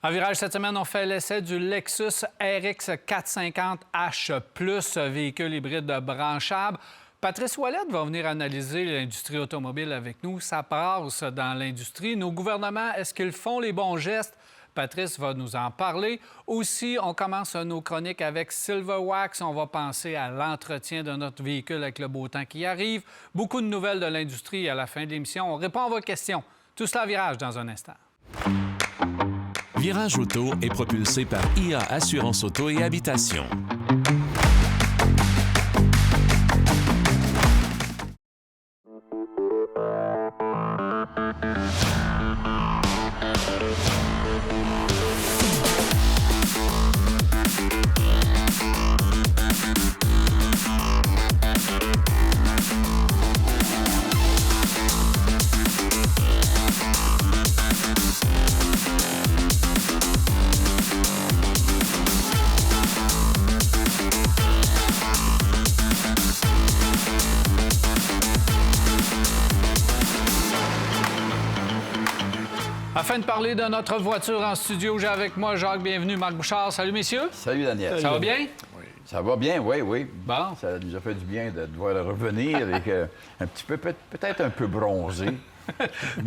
En virage cette semaine, on fait l'essai du Lexus RX 450H+, véhicule hybride branchable. Patrice Ouellette va venir analyser l'industrie automobile avec nous. Ça passe dans l'industrie. Nos gouvernements, est-ce qu'ils font les bons gestes? Patrice va nous en parler. Aussi, on commence nos chroniques avec Silver Wax. On va penser à l'entretien de notre véhicule avec le beau temps qui arrive. Beaucoup de nouvelles de l'industrie à la fin de l'émission. On répond à vos questions. Tout cela à virage dans un instant. Virage Auto est propulsé par IA Assurance Auto et Habitation. Afin de parler de notre voiture en studio, j'ai avec moi Jacques Bienvenu, Marc Bouchard. Salut, messieurs. Salut, Daniel. Ça va bien? Oui. Ça va bien, oui. Bon. Ça nous a fait du bien de voir revenir avec un petit peu, peut-être un peu bronzé.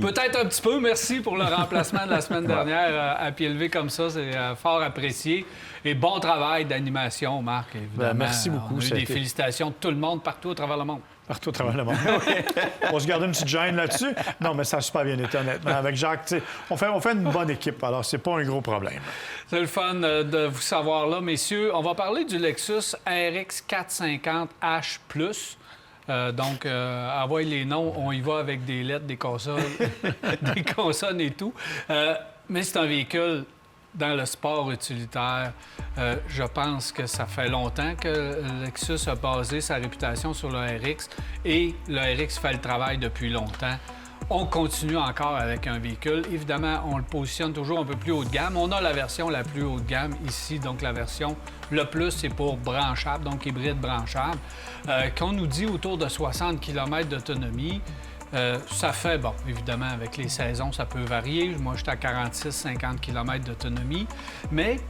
Peut-être un petit peu. Merci pour le remplacement de la semaine dernière à pied levé comme ça. C'est fort apprécié. Et bon travail d'animation, Marc, évidemment. Merci beaucoup. On a eu des félicitations de tout le monde partout à travers le monde. Partout à travers le monde. On se garde une petite gêne là-dessus. Non, mais ça a super bien été, honnêtement. Avec Jacques, on fait une bonne équipe, alors c'est pas un gros problème. C'est le fun de vous savoir là, messieurs. On va parler du Lexus RX 450H+. Donc, envoyez les noms, on y va avec des lettres, des consoles, des consonnes et tout. Mais c'est un véhicule dans le sport utilitaire. Je pense que ça fait longtemps que Lexus a basé sa réputation sur le RX et le RX fait le travail depuis longtemps. On continue encore avec un véhicule. Évidemment, on le positionne toujours un peu plus haut de gamme. On a la version la plus haut de gamme ici, donc la version le plus, c'est pour branchable, donc hybride branchable, qu'on nous dit autour de 60 km d'autonomie. Ça fait, bon, évidemment, avec les saisons, ça peut varier. Moi, j'étais à 46-50 km d'autonomie. Mais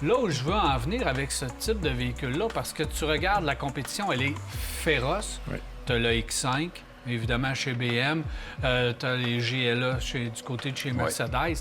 là où je veux en venir avec ce type de véhicule-là, parce que tu regardes la compétition, elle est féroce. Oui. Tu as le X5, évidemment, chez BM. Tu as les GLA du côté de chez Mercedes. Oui.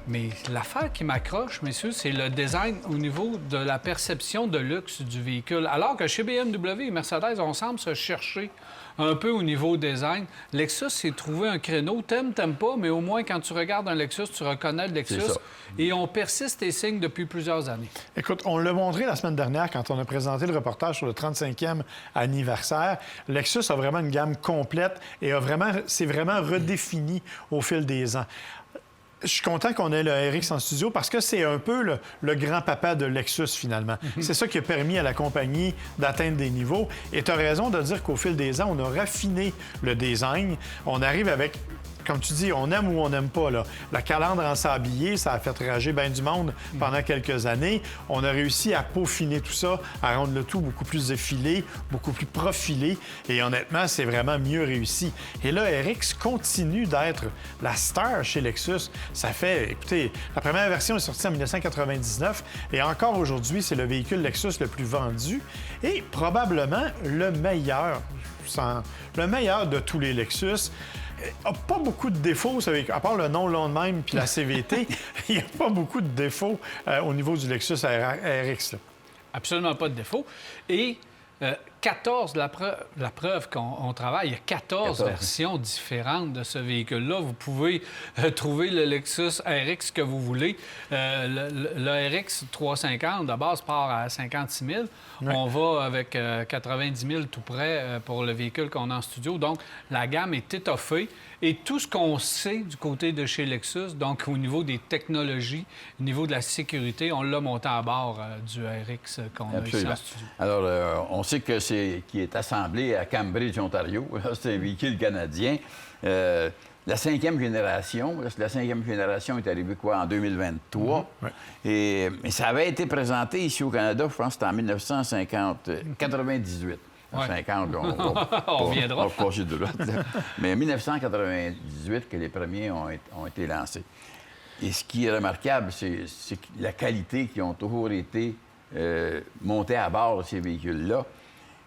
Mais l'affaire qui m'accroche, messieurs, c'est le design au niveau de la perception de luxe du véhicule. Alors que chez BMW et Mercedes, on semble se chercher un peu au niveau design. Lexus s'est trouvé un créneau. T'aimes pas, mais au moins, quand tu regardes un Lexus, tu reconnais le Lexus. Et on persiste et signe depuis plusieurs années. Écoute, on l'a montré la semaine dernière quand on a présenté le reportage sur le 35e anniversaire. Lexus a vraiment une gamme complète et s'est vraiment redéfini au fil des ans. Je suis content qu'on ait le RX en studio parce que c'est un peu le grand-papa de Lexus, finalement. C'est ça qui a permis à la compagnie d'atteindre des niveaux. Et tu as raison de dire qu'au fil des ans, on a raffiné le design. On arrive avec, comme tu dis, on aime ou on n'aime pas. Là. La calandre en sablier, ça a fait rager bien du monde pendant quelques années. On a réussi à peaufiner tout ça, à rendre le tout beaucoup plus effilé, beaucoup plus profilé. Et honnêtement, c'est vraiment mieux réussi. Et là, RX continue d'être la star chez Lexus. Ça fait, écoutez, la première version est sortie en 1999 et encore aujourd'hui, c'est le véhicule Lexus le plus vendu et probablement le meilleur de tous les Lexus. A pas beaucoup de défauts, à part le nom long de même puis la CVT, il n'y a pas beaucoup de défauts au niveau du Lexus RX. Là. Absolument pas de défauts. Et 14, la preuve qu'on travaille, il y a 14 versions différentes de ce véhicule-là. Vous pouvez trouver le Lexus RX que vous voulez. Le RX 350, de base, part à 56 000. Oui. On va avec 90 000 tout près pour le véhicule qu'on a en studio. Donc, la gamme est étoffée. Et tout ce qu'on sait du côté de chez Lexus, donc au niveau des technologies, au niveau de la sécurité, on l'a monté à bord du RX qu'on a ici en studio. Alors, on sait que qui est assemblé à Cambridge, Ontario. C'est un véhicule canadien. La cinquième génération est arrivée en 2023. Mais ça avait été présenté ici au Canada, je pense que c'était en 1998. En 50, on reviendra. On va passer de l'autre. Mais en 1998 que les premiers ont été lancés. Et ce qui est remarquable, c'est la qualité qui ont toujours été montées à bord de ces véhicules-là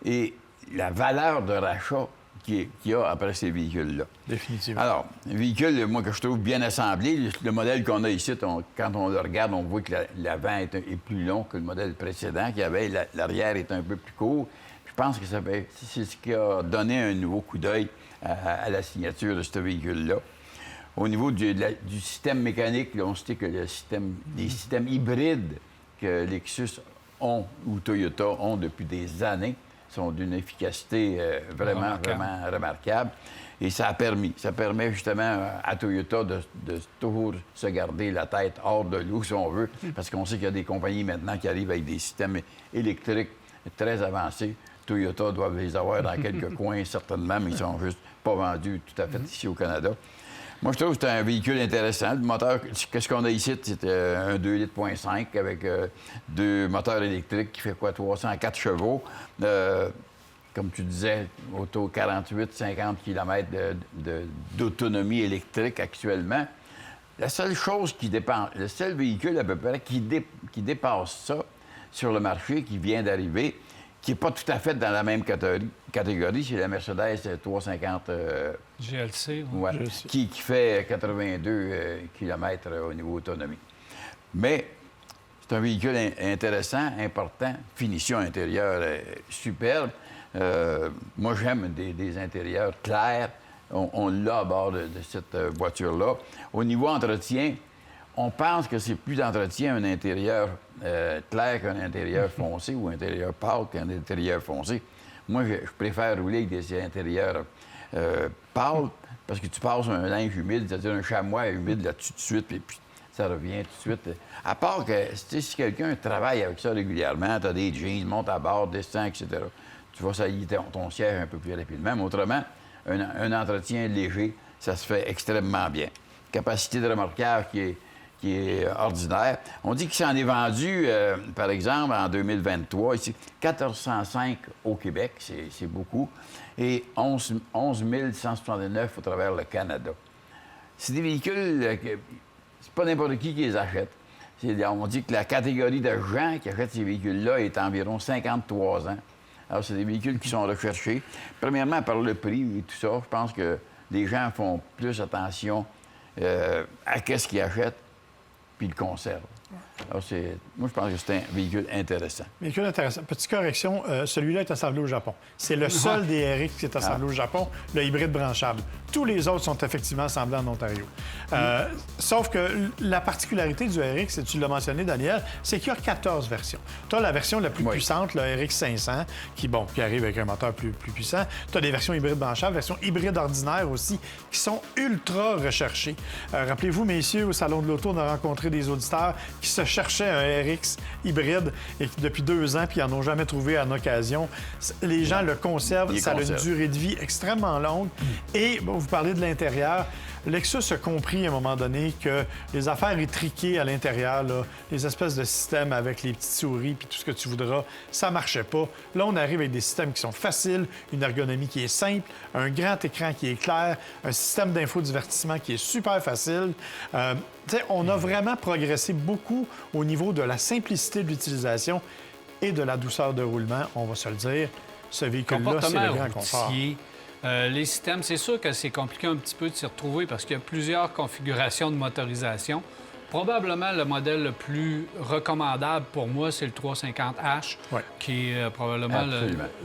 et la valeur de rachat qu'il y a après ces véhicules-là. Définitivement. Alors, un véhicule, moi, que je trouve bien assemblé, le modèle qu'on a ici, quand on le regarde, on voit que l'avant est plus long que le modèle précédent qu'il y avait. L'arrière est un peu plus court. Je pense que c'est ce qui a donné un nouveau coup d'œil à la signature de ce véhicule-là. Au niveau du système mécanique, là, on sait que les systèmes hybrides que Lexus ont ou Toyota ont depuis des années sont d'une efficacité vraiment remarquable. Et ça permet justement à Toyota de toujours se garder la tête hors de l'eau, si on veut, parce qu'on sait qu'il y a des compagnies maintenant qui arrivent avec des systèmes électriques très avancés. Toyota doivent les avoir dans quelques coins, certainement, mais ils sont juste pas vendus tout à fait ici au Canada. Moi, je trouve que c'est un véhicule intéressant. Le moteur, qu'est-ce qu'on a ici? C'est un 2,5 litres avec deux moteurs électriques qui fait quoi? 304 chevaux. Comme tu disais, autour de 48-50 km d'autonomie électrique actuellement. La seule chose qui dépend, le seul véhicule à peu près qui dépasse ça sur le marché, qui vient d'arriver, qui n'est pas tout à fait dans la même catégorie, c'est la Mercedes 350 GLC. Ouais, qui fait 82 km au niveau autonomie. Mais c'est un véhicule intéressant, important, finition intérieure superbe. Moi, j'aime des intérieurs clairs. On l'a à bord de cette voiture-là. Au niveau entretien, on pense que c'est plus d'entretien un intérieur clair qu'un intérieur foncé ou un intérieur pâle qu'un intérieur foncé. Moi, je préfère rouler avec des intérieurs pâles parce que tu passes un linge humide, c'est-à-dire un chamois humide là-dessus tout de suite, puis ça revient tout de suite. À part que si quelqu'un travaille avec ça régulièrement, tu as des jeans, monte à bord, descend, etc., tu vas saillir ton siège un peu plus rapidement. Mais autrement, un entretien léger, ça se fait extrêmement bien. Capacité de remorquage qui est ordinaire. On dit qu'il s'en est vendu, par exemple, en 2023, ici, 1405 au Québec, c'est beaucoup, et 11 169 au travers le Canada. C'est des véhicules, c'est pas n'importe qui les achète. On dit que la catégorie de gens qui achètent ces véhicules-là est environ 53 ans. Alors, c'est des véhicules qui sont recherchés. Premièrement, par le prix et tout ça, je pense que les gens font plus attention à qu'est-ce qu'ils achètent puis le conservent. Alors, moi, je pense que c'est un véhicule intéressant. Véhicule intéressant. Petite correction, celui-là est assemblé au Japon. C'est le seul des RX qui est assemblé au Japon, le hybride branchable. Tous les autres sont effectivement assemblés en Ontario. Sauf que la particularité du RX, et tu l'as mentionné, Daniel, c'est qu'il y a 14 versions. Tu as la version la plus puissante, le RX 500, qui arrive avec un moteur plus puissant. Tu as des versions hybrides branchables, versions hybrides ordinaires aussi, qui sont ultra recherchées. Rappelez-vous, messieurs, au Salon de l'Auto, on a rencontré des auditeurs qui se cherchaient un RX hybride et qui, depuis 2 ans, puis ils n'en ont jamais trouvé en occasion. Les gens le conservent. Ça a une durée de vie extrêmement longue. Et vous parlez de l'intérieur. Lexus a compris à un moment donné que les affaires étriquées à l'intérieur, là, les espèces de systèmes avec les petites souris puis tout ce que tu voudras, ça marchait pas. Là, on arrive avec des systèmes qui sont faciles, une ergonomie qui est simple, un grand écran qui est clair, un système d'infodivertissement qui est super facile. On a vraiment progressé beaucoup au niveau de la simplicité de l'utilisation et de la douceur de roulement, on va se le dire. Ce véhicule-là, c'est le grand confort. Les systèmes, c'est sûr que c'est compliqué un petit peu de s'y retrouver parce qu'il y a plusieurs configurations de motorisation. Probablement, le modèle le plus recommandable pour moi, c'est le 350H, qui est probablement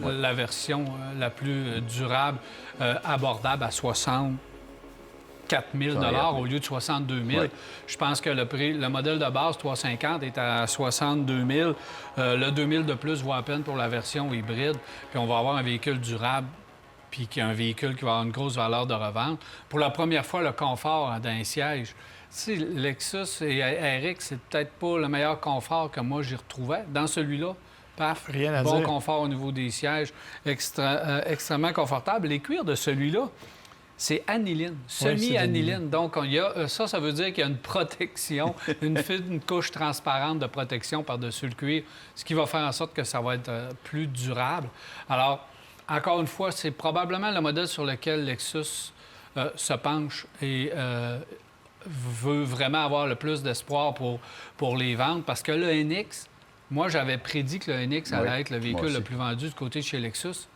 la version la plus durable, abordable à 64 000 au lieu de 62 000. Je pense que le modèle de base 350 est à 62 000. Le 2 000 de plus vaut à peine pour la version hybride. Puis on va avoir un véhicule durable puis qui est un véhicule qui va avoir une grosse valeur de revente. Pour la première fois, le confort d'un siège. Tu sais, Lexus et RX, c'est peut-être pas le meilleur confort que moi j'y retrouvais. Dans celui-là, paf, rien à bon dire. Confort au niveau des sièges, extrêmement confortable. Les cuirs de celui-là, c'est aniline, semi-aniline. Donc, il y a, ça veut dire qu'il y a une protection, une couche transparente de protection par-dessus le cuir, ce qui va faire en sorte que ça va être plus durable. Alors, encore une fois, c'est probablement le modèle sur lequel Lexus se penche et veut vraiment avoir le plus d'espoir pour les ventes parce que le NX, moi, j'avais prédit que le NX allait être le véhicule le plus vendu du côté de chez Lexus.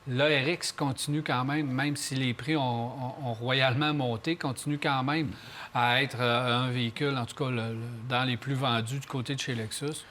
Le RX continue quand même si les prix ont royalement monté, continue quand même à être un véhicule, en tout cas, dans les plus vendus du côté de chez Lexus.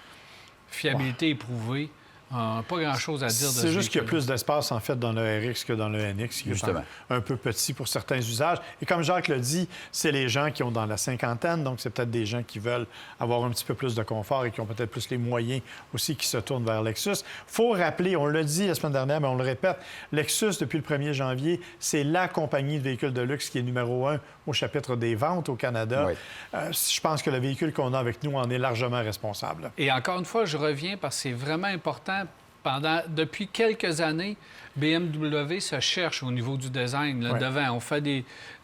Fiabilité éprouvée. Pas grand-chose à dire de C'est juste qu'il y a plus d'espace, en fait, dans le RX que dans le NX, qui est un peu petit pour certains usages. Et comme Jacques l'a dit, c'est les gens qui ont dans la cinquantaine, donc c'est peut-être des gens qui veulent avoir un petit peu plus de confort et qui ont peut-être plus les moyens aussi qui se tournent vers Lexus. Il faut rappeler, on l'a dit la semaine dernière, mais on le répète, Lexus, depuis le 1er janvier, c'est la compagnie de véhicules de luxe qui est numéro 1 au chapitre des ventes au Canada. Je pense que le véhicule qu'on a avec nous en est largement responsable. Et encore une fois, je reviens parce que c'est vraiment important. Depuis quelques années, BMW se cherche au niveau du design. Le devant,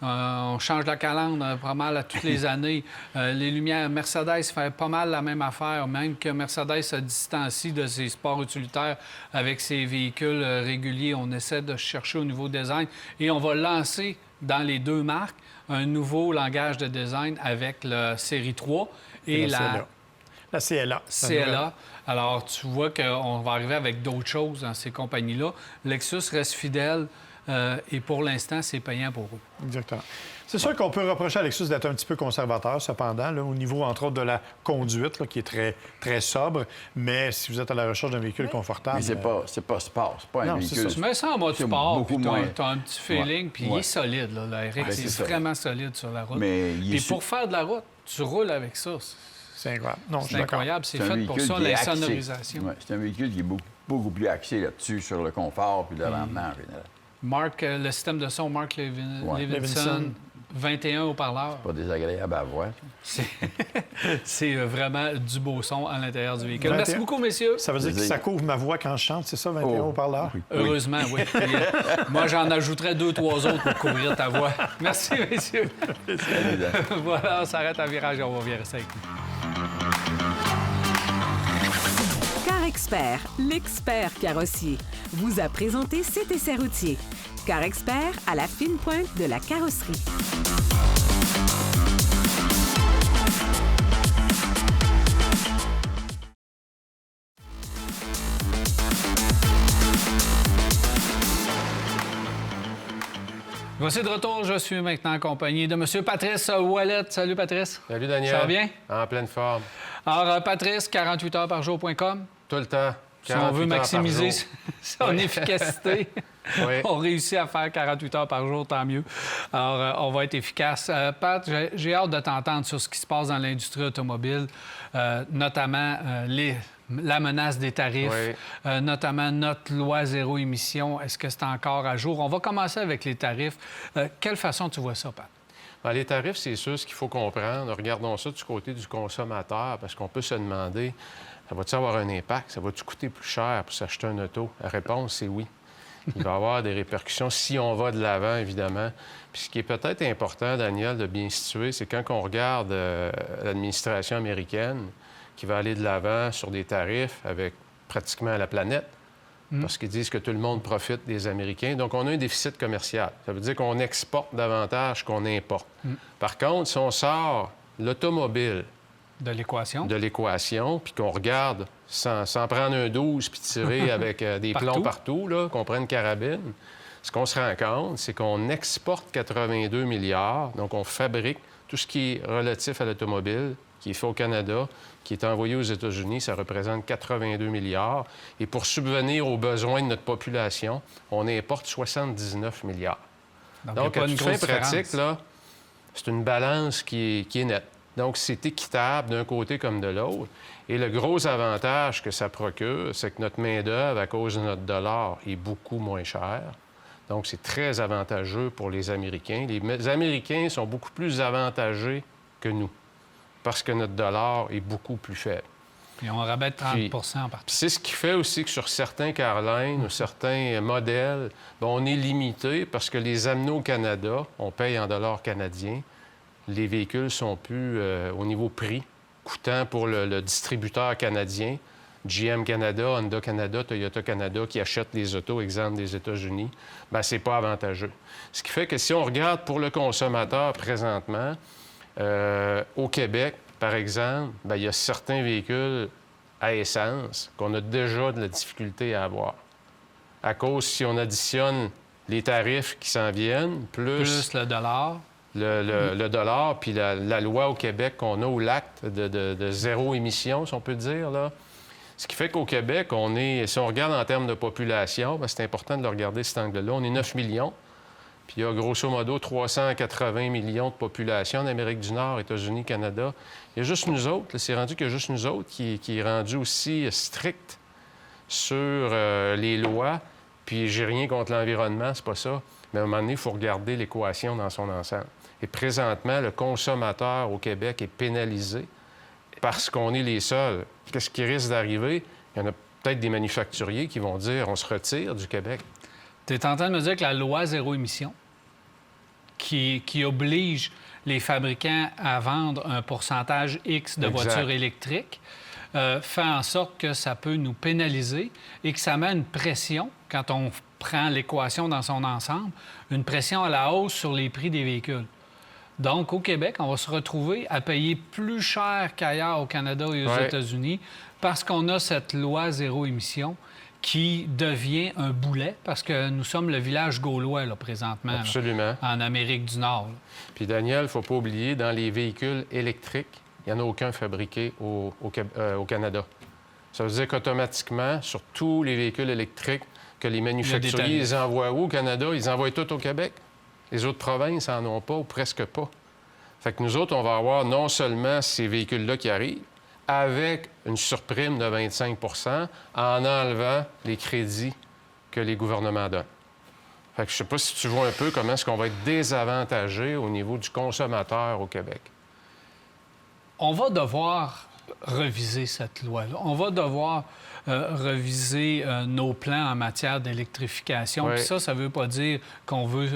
on change la calandre pas mal à toutes les années. Les lumières, Mercedes fait pas mal la même affaire, même que Mercedes se distancie de ses sports utilitaires avec ses véhicules réguliers. On essaie de chercher au niveau design et on va lancer dans les deux marques un nouveau langage de design avec la série 3 et la CLA. Alors, tu vois qu'on va arriver avec d'autres choses dans ces compagnies-là. Lexus reste fidèle et pour l'instant, c'est payant pour eux. Exactement. C'est sûr qu'on peut reprocher à Lexus d'être un petit peu conservateur, cependant, là, au niveau, entre autres, de la conduite, là, qui est très, très sobre. Mais si vous êtes à la recherche d'un véhicule confortable... Mais c'est pas sport, c'est pas un véhicule... Tu mets ça en mode sport, puis tu as un petit feeling, puis il est solide, là. Le RX est vraiment solide sur la route. Puis pour faire de la route, tu roules avec ça. C'est incroyable. Non, c'est incroyable. C'est fait pour ça, l'insonorisation. C'est un véhicule qui est beaucoup plus axé là-dessus, sur le confort puis le rendement en général. Le système de son, Mark Levinson, 21 haut-parleurs. Pas désagréable à voir. C'est vraiment du beau son à l'intérieur du véhicule. Merci beaucoup, messieurs. Ça veut dire que ça couvre ma voix quand je chante, c'est ça, 21 haut-parleurs? Oui. Heureusement, oui. Puis, moi, j'en ajouterais 2-3 autres pour couvrir ta voix. Merci, messieurs. Voilà, on s'arrête à virage et on va virer ça avec nous. CarExpert, l'expert carrossier, vous a présenté cet essai routier. CarExpert à la fine pointe de la carrosserie. Voici de retour. Je suis maintenant accompagné de M. Patrice Ouellet. Salut, Patrice. Salut, Daniel. Ça va bien? En pleine forme. Alors, Patrice, 48heurparjour.com. Tout le temps. Si on veut maximiser son efficacité, on réussit à faire 48 heures par jour, tant mieux. Alors, on va être efficace. Pat, j'ai hâte de t'entendre sur ce qui se passe dans l'industrie automobile, notamment la menace des tarifs, notamment notre loi zéro émission. Est-ce que c'est encore à jour? On va commencer avec les tarifs. Quelle façon tu vois ça, Pat? Bien, les tarifs, c'est sûr ce qu'il faut comprendre. Regardons ça du côté du consommateur, parce qu'on peut se demander, ça va-tu avoir un impact? Ça va-tu coûter plus cher pour s'acheter un auto? La réponse, c'est oui. Il va y avoir des répercussions si on va de l'avant, évidemment. Puis ce qui est peut-être important, Daniel, de bien situer, c'est quand on regarde l'administration américaine qui va aller de l'avant sur des tarifs avec pratiquement la planète, parce qu'ils disent que tout le monde profite des Américains. Donc, on a un déficit commercial. Ça veut dire qu'on exporte davantage qu'on importe. Par contre, si on sort l'automobile de l'équation, puis qu'on regarde sans prendre un 12 puis tirer avec des plombs partout, qu'on prenne une carabine, ce qu'on se rend compte, c'est qu'on exporte 82 milliards. Donc, on fabrique tout ce qui est relatif à l'automobile, qui est fait au Canada, qui est envoyé aux États-Unis, ça représente 82 milliards. Et pour subvenir aux besoins de notre population, on importe 79 milliards. Donc à toute fin pratique, là, c'est une balance qui est nette. Donc, c'est équitable d'un côté comme de l'autre. Et le gros avantage que ça procure, c'est que notre main-d'œuvre, à cause de notre dollar, est beaucoup moins chère. Donc, c'est très avantageux pour les Américains. Les Américains sont beaucoup plus avantagés que nous, parce que notre dollar est beaucoup plus faible. Et on rabaisse 30 en partie. C'est ce qui fait aussi que sur certains Carlines ou certains modèles, bien, on est limité parce que les amener au Canada, on paye en dollars canadiens. Les véhicules sont plus au niveau prix, coûtant pour le distributeur canadien. GM Canada, Honda Canada, Toyota Canada, qui achètent les autos, exemple des États-Unis, bien, c'est pas avantageux. Ce qui fait que si on regarde pour le consommateur présentement, Au Québec, par exemple, bien, il y a certains véhicules à essence qu'on a déjà de la difficulté à avoir. À cause, si on additionne les tarifs qui s'en viennent, Plus le dollar. le dollar, puis la loi au Québec qu'on a, ou l'acte de zéro émission, si on peut dire, là. Ce qui fait qu'au Québec, si on regarde en termes de population, bien, c'est important de le regarder cet angle-là, on est 9 millions, puis il y a grosso modo 380 millions de population en Amérique du Nord, États-Unis, Canada. Il y a juste nous autres, là, c'est rendu qu'il y a juste nous autres qui est rendu aussi strict sur les lois, puis j'ai rien contre l'environnement, c'est pas ça, mais à un moment donné, il faut regarder l'équation dans son ensemble. Et présentement, le consommateur au Québec est pénalisé parce qu'on est les seuls. Qu'est-ce qui risque d'arriver? Il y en a peut-être des manufacturiers qui vont dire on se retire du Québec. Tu es en train de me dire que la loi zéro émission, qui oblige les fabricants à vendre un pourcentage X de voitures électriques, fait en sorte que ça peut nous pénaliser et que ça met une pression, quand on prend l'équation dans son ensemble, une pression à la hausse sur les prix des véhicules. Donc, au Québec, on va se retrouver à payer plus cher qu'ailleurs au Canada et aux États-Unis parce qu'on a cette loi zéro émission qui devient un boulet parce que nous sommes le village gaulois, là, présentement, Absolument. Là, en Amérique du Nord. Là. Puis, Daniel, il ne faut pas oublier, dans les véhicules électriques, il n'y en a aucun fabriqué au Canada. Ça veut dire qu'automatiquement, sur tous les véhicules électriques que les manufacturiers les envoient où au Canada, ils envoient tout au Québec. Les autres provinces n'en ont pas ou presque pas. Fait que nous autres, on va avoir non seulement ces véhicules-là qui arrivent, avec une surprime de 25 en enlevant les crédits que les gouvernements donnent. Fait que je ne sais pas si tu vois un peu comment est-ce qu'on va être désavantagé au niveau du consommateur au Québec. On va devoir reviser cette loi-là. On va devoir reviser nos plans en matière d'électrification. Puis ça ne veut pas dire qu'on veut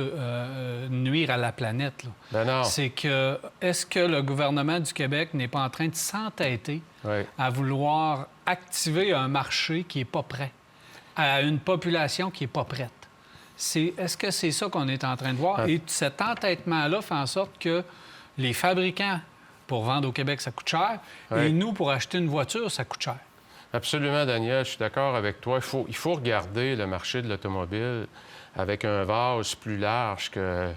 nuire à la planète. Là. Ben non. C'est que, est-ce que le gouvernement du Québec n'est pas en train de s'entêter à vouloir activer un marché qui n'est pas prêt, à une population qui n'est pas prête? Est-ce que c'est ça qu'on est en train de voir? Et cet entêtement-là fait en sorte que les fabricants, pour vendre au Québec, ça coûte cher, et nous, pour acheter une voiture, ça coûte cher. Absolument, Daniel, je suis d'accord avec toi. Il faut regarder le marché de l'automobile avec un vase plus large que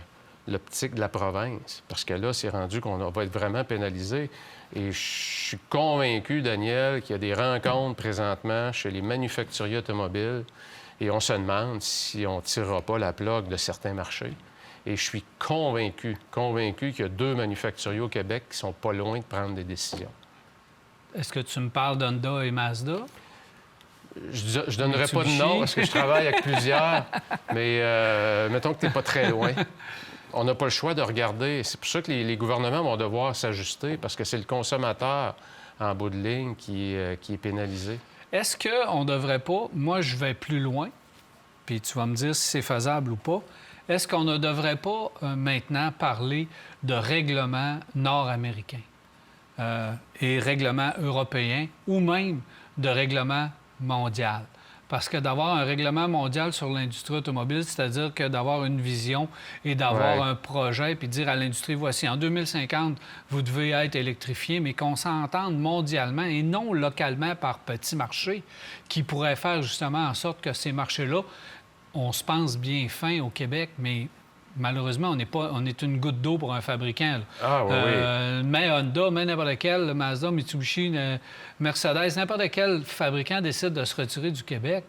l'optique de la province, parce que là, c'est rendu qu'on va être vraiment pénalisé. Et je suis convaincu, Daniel, qu'il y a des rencontres présentement chez les manufacturiers automobiles et on se demande si on ne tirera pas la plug de certains marchés. Et je suis convaincu qu'il y a 2 manufacturiers au Québec qui sont pas loin de prendre des décisions. Est-ce que tu me parles d'Honda et Mazda? Je ne donnerai pas de nom parce que je travaille avec plusieurs, mais mettons que tu n'es pas très loin. On n'a pas le choix de regarder. C'est pour ça que les gouvernements vont devoir s'ajuster parce que c'est le consommateur, en bout de ligne, qui est pénalisé. Est-ce qu'on ne devrait pas... Moi, je vais plus loin, puis tu vas me dire si c'est faisable ou pas. Est-ce qu'on ne devrait pas maintenant parler de règlements nord-américains et règlements européens ou même de règlements mondiaux? Parce que d'avoir un règlement mondial sur l'industrie automobile, c'est-à-dire que d'avoir une vision et d'avoir un projet, puis dire à l'industrie, voici, en 2050, vous devez être électrifié, mais qu'on s'entende mondialement et non localement par petits marchés qui pourraient faire justement en sorte que ces marchés-là, on se pense bien fin au Québec, mais malheureusement, on est une goutte d'eau pour un fabricant. Là. Ah oui, Mais Honda, mais n'importe quel, Mazda, Mitsubishi, Mercedes, n'importe quel fabricant décide de se retirer du Québec,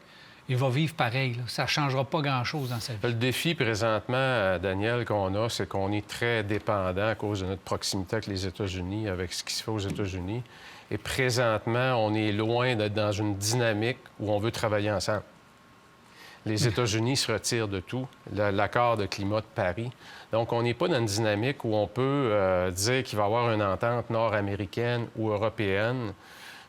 il va vivre pareil. Là. Ça ne changera pas grand-chose dans sa vie. Le défi présentement, Daniel, qu'on a, c'est qu'on est très dépendant à cause de notre proximité avec les États-Unis, avec ce qui se fait aux États-Unis. Et présentement, on est loin d'être dans une dynamique où on veut travailler ensemble. Les États-Unis se retirent de tout, l'accord de climat de Paris. Donc, on n'est pas dans une dynamique où on peut dire qu'il va y avoir une entente nord-américaine ou européenne.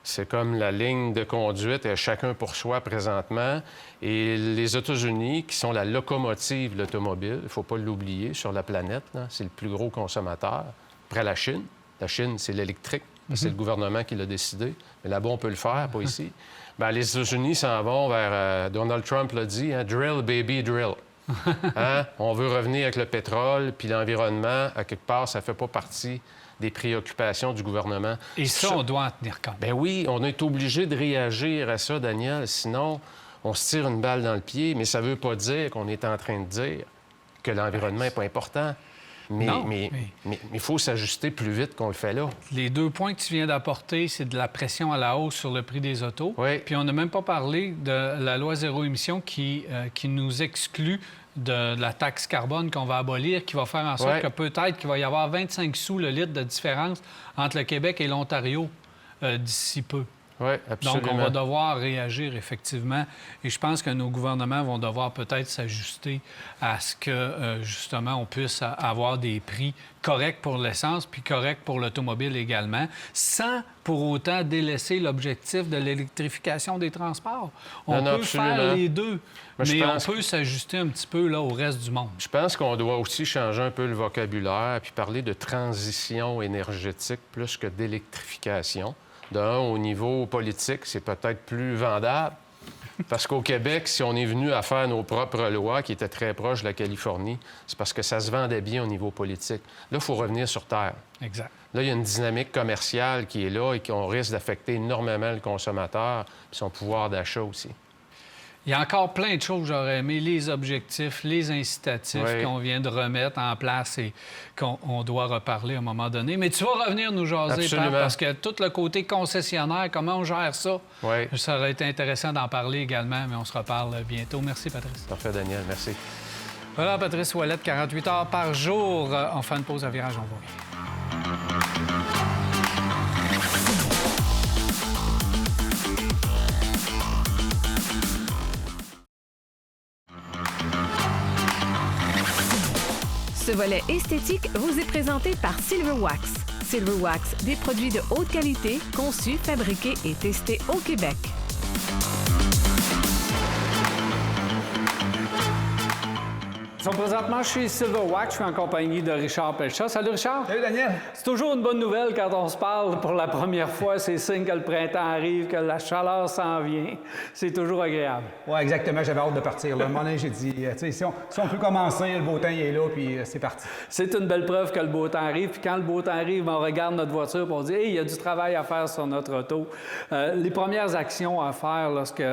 C'est comme la ligne de conduite, et chacun pour soi présentement. Et les États-Unis, qui sont la locomotive de l'automobile, il ne faut pas l'oublier, sur la planète, c'est le plus gros consommateur. Après la Chine. La Chine, c'est l'électrique. C'est le gouvernement qui l'a décidé. Mais là-bas, on peut le faire, pas ici. Bien, les États-Unis s'en vont vers... Donald Trump l'a dit, hein, « drill, baby, drill ». Hein? On veut revenir avec le pétrole, puis l'environnement, à quelque part, ça ne fait pas partie des préoccupations du gouvernement. Et ça, on doit en tenir compte. Ben oui, on est obligé de réagir à ça, Daniel, sinon on se tire une balle dans le pied, mais ça ne veut pas dire qu'on est en train de dire que l'environnement n'est pas important. Mais il faut s'ajuster plus vite qu'on le fait là. Les 2 points que tu viens d'apporter, c'est de la pression à la hausse sur le prix des autos. Oui. Puis on n'a même pas parlé de la loi zéro émission qui nous exclut de la taxe carbone qu'on va abolir, qui va faire en sorte que peut-être qu'il va y avoir 25 sous le litre de différence entre le Québec et l'Ontario d'ici peu. Oui, absolument. Donc, on va devoir réagir, effectivement. Et je pense que nos gouvernements vont devoir peut-être s'ajuster à ce que, justement, on puisse avoir des prix corrects pour l'essence puis corrects pour l'automobile également, sans pour autant délaisser l'objectif de l'électrification des transports. On peut faire les deux, mais on peut s'ajuster un petit peu là, au reste du monde. Je pense qu'on doit aussi changer un peu le vocabulaire puis parler de transition énergétique plus que d'électrification. D'un, au niveau politique, c'est peut-être plus vendable. Parce qu'au Québec, si on est venu à faire nos propres lois, qui étaient très proches de la Californie, c'est parce que ça se vendait bien au niveau politique. Là, il faut revenir sur terre. Exact. Là, il y a une dynamique commerciale qui est là et qu'on risque d'affecter énormément le consommateur et son pouvoir d'achat aussi. Il y a encore plein de choses que j'aurais aimé, les objectifs, les incitatifs qu'on vient de remettre en place et qu'on doit reparler à un moment donné. Mais tu vas revenir nous jaser, Pat, parce que tout le côté concessionnaire, comment on gère ça, ça aurait été intéressant d'en parler également, mais on se reparle bientôt. Merci, Patrice. Parfait, Daniel. Merci. Voilà, Patrice Ouellette, 48 heures par jour. On fait une pause à virage, on va. Ce volet esthétique vous est présenté par Silverwax. Silverwax, des produits de haute qualité, conçus, fabriqués et testés au Québec. Nous sommes présentement chez Silverwax. Je suis en compagnie de Richard Pelchat. Salut, Richard. Salut, Daniel. C'est toujours une bonne nouvelle quand on se parle pour la première fois. C'est signe que le printemps arrive, que la chaleur s'en vient. C'est toujours agréable. Oui, exactement. J'avais hâte de partir. Là. À un moment donné, j'ai dit, si on peut commencer, le beau temps il est là, puis c'est parti. C'est une belle preuve que le beau temps arrive. Puis quand le beau temps arrive, on regarde notre voiture et on dit, hey, il y a du travail à faire sur notre auto. Les premières actions à faire lorsque,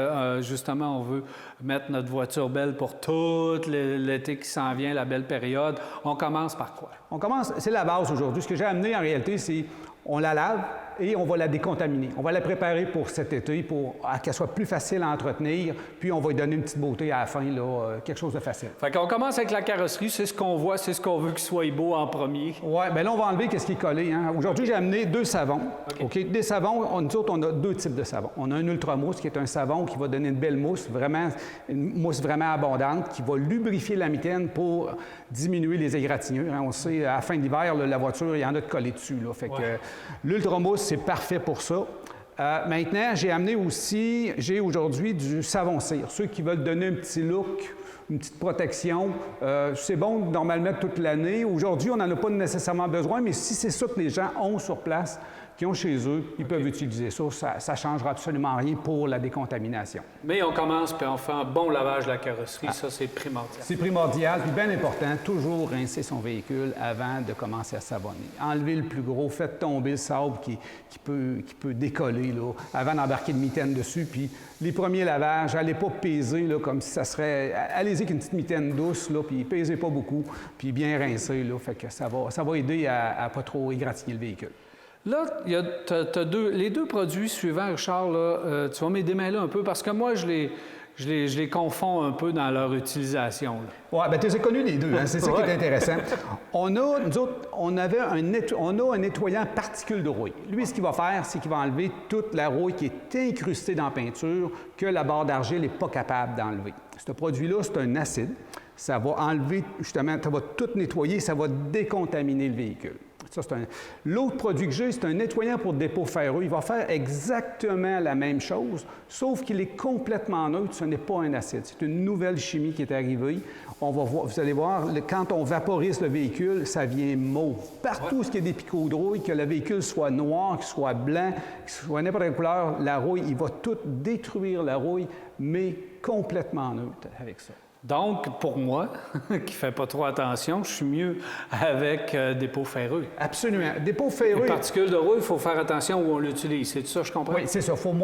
justement, on veut mettre notre voiture belle pour tout l'été qui s'en vient, la belle période. On commence par quoi? On commence, c'est la base aujourd'hui. Ce que j'ai amené en réalité, c'est on la lave et on va la décontaminer. On va la préparer pour cet été, pour qu'elle soit plus facile à entretenir, puis on va lui donner une petite beauté à la fin, là, quelque chose de facile. Fait qu'on commence avec la carrosserie, c'est ce qu'on voit, c'est ce qu'on veut qu'il soit beau en premier. Oui, bien là, on va enlever ce qui est collé. Hein. Aujourd'hui, j'ai amené 2 savons. OK? Des savons, nous autres, on a 2 types de savons. On a un ultramousse, qui est un savon qui va donner une belle mousse, vraiment, une mousse vraiment abondante, qui va lubrifier la mitaine pour diminuer les égratignures. Hein. On sait, à la fin de l'hiver, la voiture, il y en a de collés dessus. Là. Fait que l'ultramousse, c'est parfait pour ça. Maintenant, j'ai aujourd'hui du savon cire. Ceux qui veulent donner un petit look, une petite protection, c'est bon normalement toute l'année. Aujourd'hui, on n'en a pas nécessairement besoin, mais si c'est ça que les gens ont sur place, qui ont chez eux, ils peuvent utiliser ça. Ça ne changera absolument rien pour la décontamination. Mais on commence puis on fait un bon lavage de la carrosserie. Ça, c'est primordial. C'est primordial, puis bien important, toujours rincer son véhicule avant de commencer à savonner. Enlevez le plus gros, faites tomber le sable qui peut décoller là, avant d'embarquer de mitaine dessus. Puis les premiers lavages, n'allez pas peser là, comme si ça serait... Allez-y avec une petite mitaine douce, là, puis pesez pas beaucoup, puis bien rincer. Là, fait que ça va aider à ne pas trop égratigner le véhicule. Là, les 2 produits suivants, Richard, là, tu vas m'aider là un peu, parce que moi, je les confonds un peu dans leur utilisation. Oui, bien, tu les as connus les deux, hein? C'est ça qui est intéressant. Nous autres, on a un nettoyant particules de rouille. Lui, ce qu'il va faire, c'est qu'il va enlever toute la rouille qui est incrustée dans la peinture que la barre d'argile n'est pas capable d'enlever. Ce produit-là, c'est un acide. Ça va enlever, justement, ça va tout nettoyer, ça va décontaminer le véhicule. L'autre produit que j'ai, c'est un nettoyant pour dépôt ferreux. Il va faire exactement la même chose, sauf qu'il est complètement neutre. Ce n'est pas un acide. C'est une nouvelle chimie qui est arrivée. Vous allez voir, quand on vaporise le véhicule, ça vient mauve. Partout où il y a des picots de rouille, que le véhicule soit noir, qu'il soit blanc, qu'il soit n'importe quelle couleur, la rouille, il va tout détruire la rouille, mais complètement neutre avec ça. Donc, pour moi, qui ne fais pas trop attention, je suis mieux avec des pots ferreux. Absolument. Des pots ferreux. Les particules de rouille, il faut faire attention où on l'utilise. C'est ça, je comprends? Oui, c'est ça. Il faut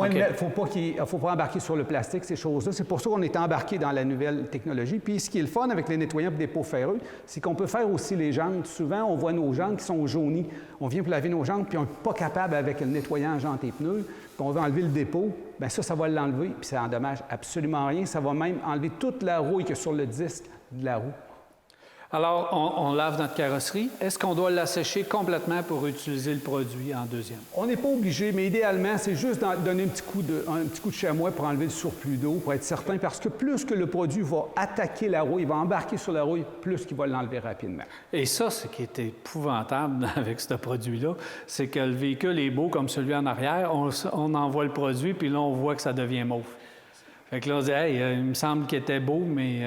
faut pas embarquer sur le plastique, ces choses-là. C'est pour ça qu'on est embarqué dans la nouvelle technologie. Puis, ce qui est le fun avec les nettoyants et des pots ferreux, c'est qu'on peut faire aussi les jantes. Souvent, on voit nos jantes qui sont jaunies. On vient pour laver nos jantes, puis on n'est pas capable avec le nettoyant jantes et pneus. Puis on veut enlever le dépôt, bien ça va l'enlever, puis ça n'endommage absolument rien. Ça va même enlever toute la rouille qu'il y a sur le disque de la roue. Alors, on lave notre carrosserie. Est-ce qu'on doit la sécher complètement pour utiliser le produit en deuxième? On n'est pas obligé, mais idéalement, c'est juste donner un petit coup de chamois pour enlever le surplus d'eau, pour être certain, parce que plus que le produit va attaquer la rouille, il va embarquer sur la rouille, plus qu'il va l'enlever rapidement. Et ça, ce qui est épouvantable avec ce produit-là, c'est que le véhicule est beau comme celui en arrière, on envoie le produit, puis là, on voit que ça devient mauve. Fait que là, on dit, hey, il me semble qu'il était beau, mais...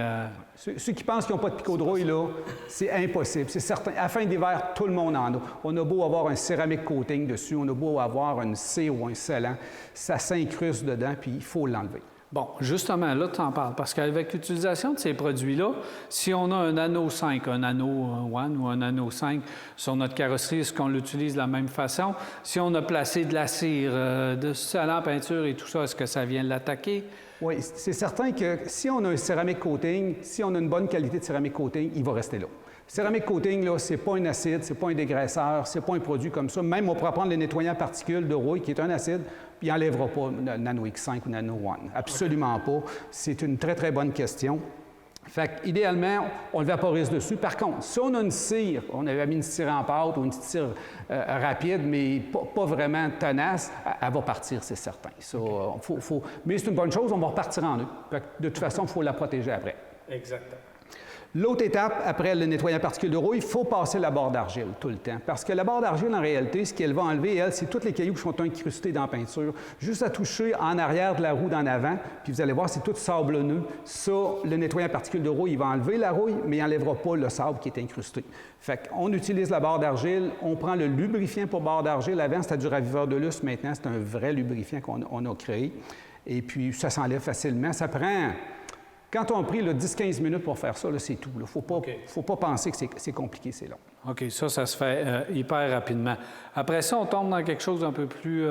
Ceux qui pensent qu'ils n'ont pas de picot de rouille, là, c'est impossible. C'est certain. À la fin d'hiver, tout le monde en a. On a beau avoir un céramique coating dessus, on a beau avoir une cire ou un scellant, ça s'incruste dedans, puis il faut l'enlever. Bon, justement, là, tu en parles, parce qu'avec l'utilisation de ces produits-là, si on a un anneau 5, un anneau 1 ou un anneau 5 sur notre carrosserie, est-ce qu'on l'utilise de la même façon? Si on a placé de la cire, de scellant, peinture et tout ça, est-ce que ça vient l'attaquer? Oui, c'est certain que si on a un céramique coating, si on a une bonne qualité de céramique coating, il va rester là. Céramique coating, là, c'est pas un acide, c'est pas un dégraisseur, c'est pas un produit comme ça. Même on pourra prendre le nettoyant particules de rouille, qui est un acide, puis il n'enlèvera pas le Nano X5 ou Nano 1. Absolument pas. C'est une très, très bonne question. Fait qu'idéalement, on le vaporise dessus. Par contre, si on a une cire, on avait mis une cire en pâte ou une petite cire rapide, mais pas vraiment tenace, elle va partir, c'est certain. Ça, mais c'est une bonne chose, on va repartir en eux. Fait que de toute façon, il faut la protéger après. Exactement. L'autre étape, après le nettoyant particules de rouille, il faut passer la barre d'argile tout le temps. Parce que la barre d'argile, en réalité, ce qu'elle va enlever, elle, c'est tous les cailloux qui sont incrustés dans la peinture. Juste à toucher en arrière de la roue d'en avant, puis vous allez voir, c'est tout sablonneux. Ça, le nettoyant particules de rouille, il va enlever la rouille, mais il n'enlèvera pas le sable qui est incrusté. Fait qu'on utilise la barre d'argile, on prend le lubrifiant pour barre d'argile. Avant, c'était du raviveur de lustre. Maintenant, c'est un vrai lubrifiant qu'on a créé. Et puis, ça s'enlève facilement. Ça prend... Quand on a pris 10-15 minutes pour faire ça, c'est tout. Il ne faut pas penser que c'est compliqué, c'est long. OK, ça se fait hyper rapidement. Après ça, on tombe dans quelque chose d'un peu plus...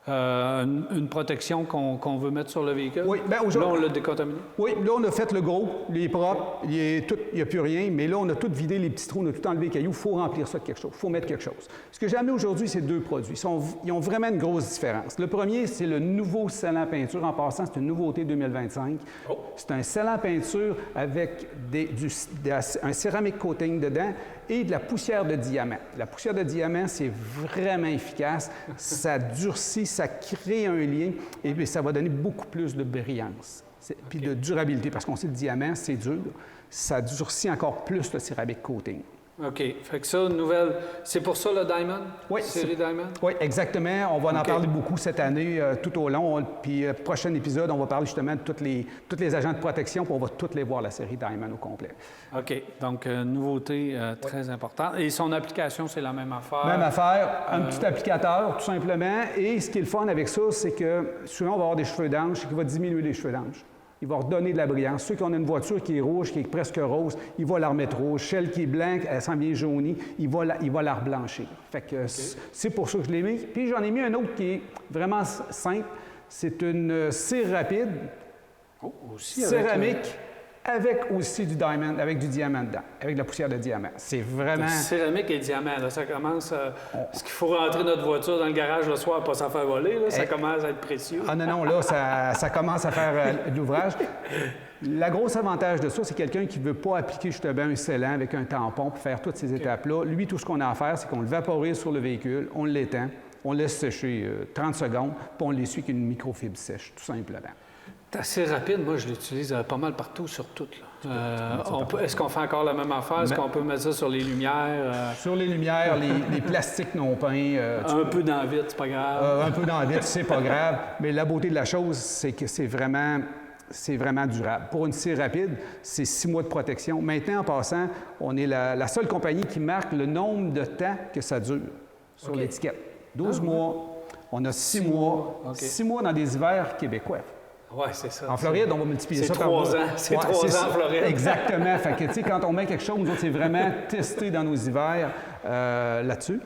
une protection qu'on veut mettre sur le véhicule. Oui, bien là, on l'a décontaminé. Oui, là, on a fait le gros, il est propre, il n'y a plus rien, mais là, on a tout vidé les petits trous, on a tout enlevé les cailloux, il faut remplir ça de quelque chose, il faut mettre quelque chose. Ce que j'ai amené aujourd'hui, c'est deux produits. Ils ont vraiment une grosse différence. Le premier, c'est le nouveau scellant peinture. En passant, c'est une nouveauté 2025. Oh. C'est un scellant peinture avec un céramique coating dedans et de la poussière de diamant. La poussière de diamant, c'est vraiment efficace. Ça durcit, ça crée un lien et puis ça va donner beaucoup plus de brillance. Puis de durabilité, parce qu'on sait que le diamant, c'est dur. Ça durcit encore plus le céramique coating. OK. Fait que ça, nouvelle... C'est pour ça le Diamond? Oui. Série Diamond? Oui, exactement. On va en parler beaucoup cette année, tout au long. Puis, prochain épisode, on va parler justement de tous les agents de protection, puis on va toutes les voir, la série Diamond au complet. OK. Donc, nouveauté très importante. Et son application, c'est la même affaire? Même affaire. Un petit applicateur, tout simplement. Et ce qui est le fun avec ça, c'est que souvent, on va avoir des cheveux d'ange, c'est qu'il va diminuer les cheveux d'ange. Il va redonner de la brillance. Ceux qui ont une voiture qui est rouge, qui est presque rose, il va la remettre rouge. Celle qui est blanche, elle s'en vient jaunie, il va la reblanchir. Fait que c'est pour ça que je l'ai mis. Puis j'en ai mis un autre qui est vraiment simple. C'est une cire rapide, céramique, avec aussi du diamond, avec du diamant dedans, avec de la poussière de diamant. C'est vraiment... Céramique et diamant, là, ça commence... Est-ce qu'il faut rentrer notre voiture dans le garage le soir et pas s'en faire voler? Là? Ça commence à être précieux. Ah non, là, ça commence à faire de l'ouvrage. Le gros avantage de ça, c'est quelqu'un qui ne veut pas appliquer justement un scellant avec un tampon pour faire toutes ces étapes-là. Lui, tout ce qu'on a à faire, c'est qu'on le vaporise sur le véhicule, on l'étend, on le laisse sécher 30 secondes, puis on l'essuie avec une microfibre sèche, tout simplement. C'est assez rapide. Moi, je l'utilise pas mal partout, sur tout. Est-ce qu'on fait encore la même affaire? Est-ce qu'on peut mettre ça sur les lumières? Sur les lumières, les plastiques non peints. Un peu dans le vide, c'est pas grave. Un peu dans le vide, c'est pas grave. Mais la beauté de la chose, c'est que c'est vraiment durable. Pour une cire rapide, c'est 6 mois de protection. Maintenant, en passant, on est la seule compagnie qui marque le nombre de temps que ça dure sur l'étiquette. 12 mois, on a 6 mois. 6 mois dans des hivers québécois. Oui, c'est ça. En Floride, on va multiplier ça par 3 ans. C'est 3 ans en Floride. Exactement. Fait que, tu sais, quand on met quelque chose, nous autres, c'est vraiment testé dans nos hivers là-dessus.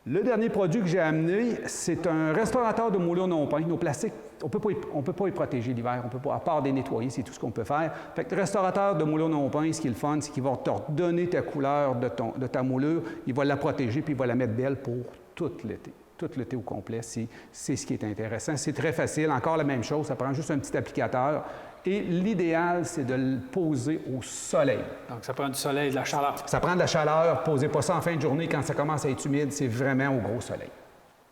Le dernier produit que j'ai amené, c'est un restaurateur de moulures non peints. Nos plastiques, on ne peut pas y protéger l'hiver. On peut pas, à part des nettoyer, c'est tout ce qu'on peut faire. Fait que le restaurateur de moulures non peints, ce qui est le fun, c'est qu'il va te redonner ta couleur de ta moulure. Il va la protéger, puis il va la mettre belle pour tout l'été. Tout l'été au complet, c'est ce qui est intéressant. C'est très facile. Encore la même chose, ça prend juste un petit applicateur. Et l'idéal, c'est de le poser au soleil. Donc, ça prend du soleil, de la chaleur. Ça prend de la chaleur. Posez pas ça en fin de journée quand ça commence à être humide. C'est vraiment au gros soleil.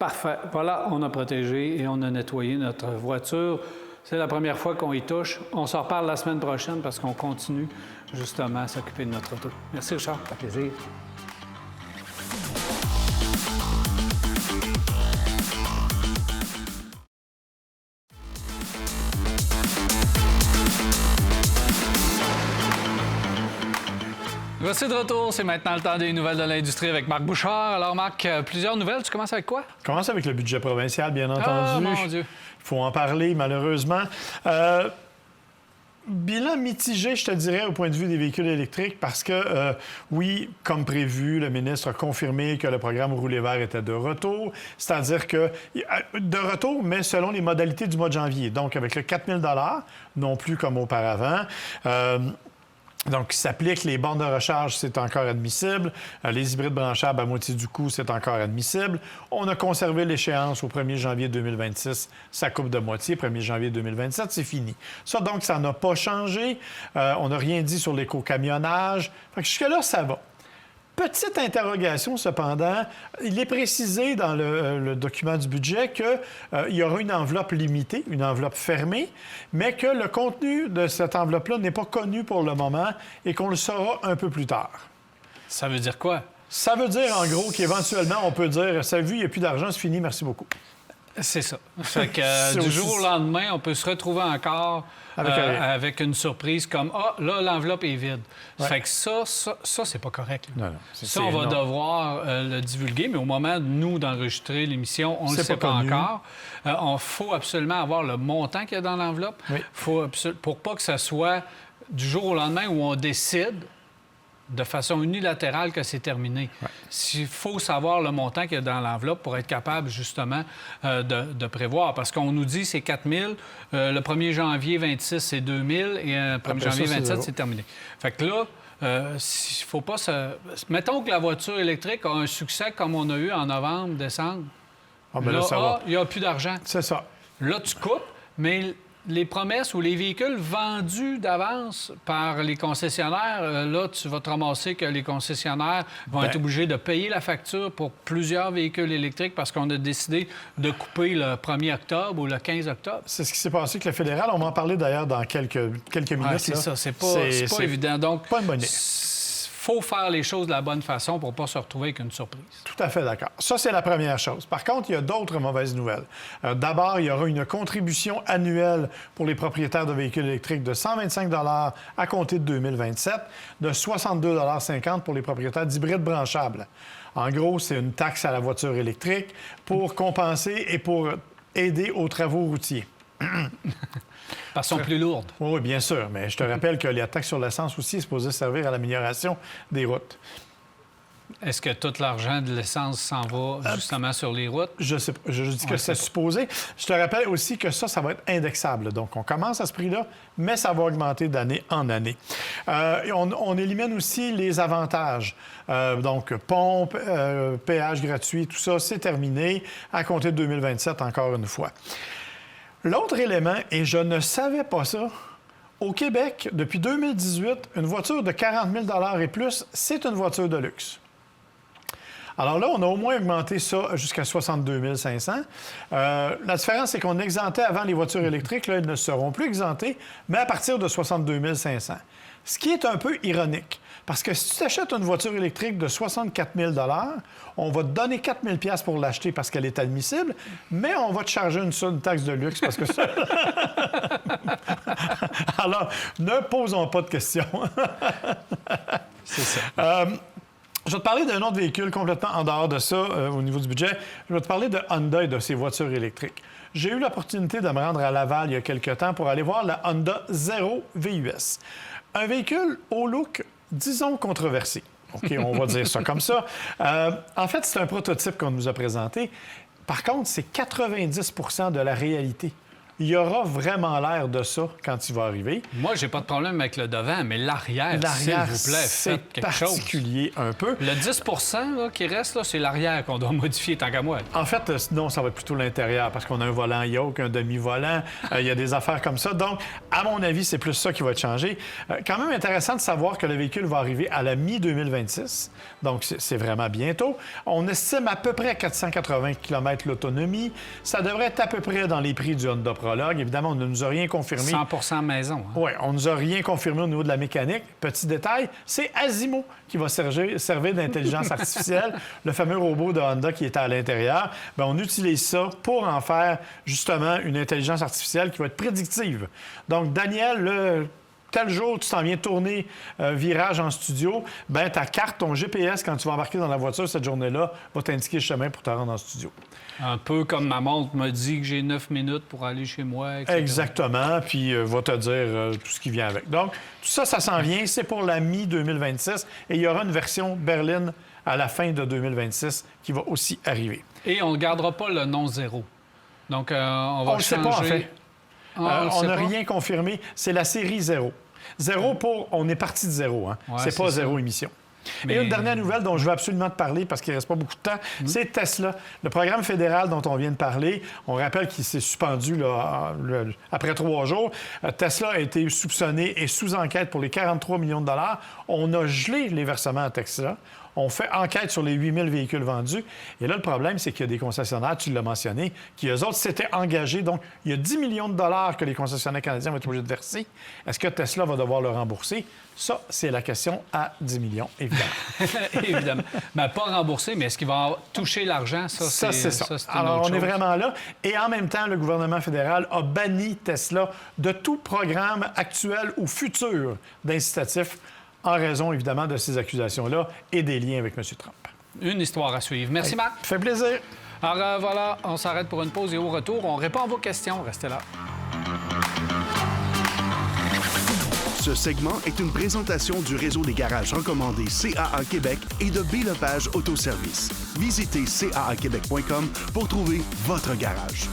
Parfait. Voilà, on a protégé et on a nettoyé notre voiture. C'est la première fois qu'on y touche. On s'en reparle la semaine prochaine parce qu'on continue justement à s'occuper de notre auto. Merci, Richard. Ça fait plaisir. Voici de retour, c'est maintenant le temps des nouvelles de l'industrie avec Marc Bouchard. Alors Marc, plusieurs nouvelles, tu commences avec quoi? Je commence avec le budget provincial, bien entendu. Ah, mon Dieu! Il faut en parler, malheureusement. Bilan mitigé, je te dirais, au point de vue des véhicules électriques, parce que, oui, comme prévu, le ministre a confirmé que le programme Rouler vert était de retour, c'est-à-dire que de retour, mais selon les modalités du mois de janvier. Donc, avec le 4 000 $, non plus comme auparavant. Donc, il s'applique, les bornes de recharge, c'est encore admissible. Les hybrides branchables à moitié du coût, c'est encore admissible. On a conservé l'échéance au 1er janvier 2026. Ça coupe de moitié. 1er janvier 2027, c'est fini. Ça, donc, ça n'a pas changé. On n'a rien dit sur l'éco-camionnage. Fait que jusque-là, ça va. Petite interrogation, cependant. Il est précisé dans le document du budget qu'il y aura une enveloppe limitée, une enveloppe fermée, mais que le contenu de cette enveloppe-là n'est pas connu pour le moment et qu'on le saura un peu plus tard. Ça veut dire quoi? Ça veut dire, en gros, qu'éventuellement, on peut dire « Ça vu, il n'y a plus d'argent, c'est fini, merci beaucoup ». C'est ça. Fait que du jour au lendemain, on peut se retrouver encore avec une surprise comme « Ah, là, l'enveloppe est vide ouais. ». Fait que ça c'est pas correct. Non, ça, on va devoir le divulguer, mais au moment de nous d'enregistrer l'émission, on ne le sait pas encore. Il faut absolument avoir le montant qu'il y a dans l'enveloppe. Oui. Pour pas que ça soit du jour au lendemain où on décide de façon unilatérale que c'est terminé. Ouais. Il faut savoir le montant qu'il y a dans l'enveloppe pour être capable, justement, de prévoir. Parce qu'on nous dit c'est 4 000, le 1er janvier 26, c'est 2 000, et le 1er janvier 27, c'est terminé. Fait que là, il faut pas se... Mettons que la voiture électrique a un succès comme on a eu en novembre, décembre. Ah, ben là, il n'y a plus d'argent. C'est ça. Là, tu coupes, mais... Les promesses ou les véhicules vendus d'avance par les concessionnaires, là, tu vas te ramasser que les concessionnaires vont être obligés de payer la facture pour plusieurs véhicules électriques parce qu'on a décidé de couper le 1er octobre ou le 15 octobre. C'est ce qui s'est passé avec le fédéral. On va en parler d'ailleurs dans quelques minutes. Ouais, c'est ça. C'est pas évident. Donc, pas une bonne idée. Faut faire les choses de la bonne façon pour ne pas se retrouver avec une surprise. Tout à fait d'accord. Ça, c'est la première chose. Par contre, il y a d'autres mauvaises nouvelles. D'abord, il y aura une contribution annuelle pour les propriétaires de véhicules électriques de 125 $ à compter de 2027, de 62,50 $ pour les propriétaires d'hybrides branchables. En gros, c'est une taxe à la voiture électrique pour compenser et pour aider aux travaux routiers. Parce qu'elles sont plus lourdes. Oui, bien sûr. Mais je te rappelle que la taxe sur l'essence aussi est supposée servir à l'amélioration des routes. Est-ce que tout l'argent de l'essence s'en va justement sur les routes? Je sais pas. Je dis que c'est supposé. Je te rappelle aussi que ça va être indexable. Donc, on commence à ce prix-là, mais ça va augmenter d'année en année. On élimine aussi les avantages. Donc, pompe, péage gratuit, tout ça, c'est terminé à compter de 2027, encore une fois. L'autre élément, et je ne savais pas ça, au Québec, depuis 2018, une voiture de 40 000 $ et plus, c'est une voiture de luxe. Alors là, on a au moins augmenté ça jusqu'à 62 500. La différence, c'est qu'on exemptait avant les voitures électriques. Là, elles ne seront plus exemptées, mais à partir de 62 500. Ce qui est un peu ironique. Parce que si tu t'achètes une voiture électrique de 64 000 $, on va te donner 4 000 $ pour l'acheter parce qu'elle est admissible, mais on va te charger une taxe de luxe parce que ça... Alors, ne posons pas de questions. C'est ça. Je vais te parler d'un autre véhicule complètement en dehors de ça au niveau du budget. Je vais te parler de Honda et de ses voitures électriques. J'ai eu l'opportunité de me rendre à Laval il y a quelques temps pour aller voir la Honda Zero VUS. Un véhicule au look, disons, controversé. OK, on va dire ça comme ça. En fait, c'est un prototype qu'on nous a présenté. Par contre, c'est 90 de la réalité. Il y aura vraiment l'air de ça quand il va arriver. Moi, j'ai pas de problème avec le devant, mais l'arrière, s'il vous plaît, faites quelque chose. C'est particulier un peu. Le 10 là, qui reste, là, c'est l'arrière qu'on doit modifier tant qu'à moi. En fait, non, ça va être plutôt l'intérieur parce qu'on a un volant yoke, un demi-volant. Il y a des affaires comme ça. Donc, à mon avis, c'est plus ça qui va être changé. Quand même intéressant de savoir que le véhicule va arriver à la mi-2026. Donc, c'est vraiment bientôt. On estime à peu près à 480 km l'autonomie. Ça devrait être à peu près dans les prix du Honda Prologue. Évidemment, on ne nous a rien confirmé. 100 maison. Hein? Oui, on ne nous a rien confirmé au niveau de la mécanique. Petit détail, c'est Asimo qui va servir d'intelligence artificielle, le fameux robot de Honda qui est à l'intérieur. Bien, on utilise ça pour en faire justement une intelligence artificielle qui va être prédictive. Donc, Daniel, tel jour, tu t'en viens tourner virage en studio, bien, ta carte, ton GPS, quand tu vas embarquer dans la voiture cette journée-là, va t'indiquer le chemin pour te rendre en studio. Un peu comme ma montre me dit que j'ai 9 minutes pour aller chez moi, etc. Exactement, puis va te dire tout ce qui vient avec. Donc, tout ça, ça s'en vient. C'est pour la mi-2026 et il y aura une version berline à la fin de 2026 qui va aussi arriver. Et on ne gardera pas le nom zéro. Donc, on va on changer... On ne sait pas, en fait. On n'a pas? rien confirmé. C'est la série 0. 0 pour... On est parti de 0, hein? Ouais, c'est pas ça. 0 émission. Mais... Et une dernière nouvelle dont je veux absolument te parler parce qu'il ne reste pas beaucoup de temps, c'est Tesla. Le programme fédéral dont on vient de parler, on rappelle qu'il s'est suspendu là, après 3 jours. Tesla a été soupçonné et sous enquête pour les 43 millions de dollars. On a gelé les versements à Tesla. On fait enquête sur les 8000 véhicules vendus. Et là, le problème, c'est qu'il y a des concessionnaires, tu l'as mentionné, qui, eux autres, s'étaient engagés. Donc, il y a 10 millions de dollars que les concessionnaires canadiens vont être obligés de verser. Est-ce que Tesla va devoir le rembourser? Ça, c'est la question à 10 millions, évidemment. Évidemment. Mais pas rembourser, mais est-ce qu'il va toucher l'argent? Ça, c'est ça. C'est Alors, on est chose. vraiment là. Et en même temps, le gouvernement fédéral a banni Tesla de tout programme actuel ou futur d'incitatif en raison, évidemment, de ces accusations-là et des liens avec M. Trump. Une histoire à suivre. Merci, Marc. Ça fait plaisir. Alors, voilà, on s'arrête pour une pause et au retour, on répond à vos questions. Restez là. Ce segment est une présentation du réseau des garages recommandés CAA Québec et de B-Lepage Autoservice. Visitez caaquebec.com pour trouver votre garage.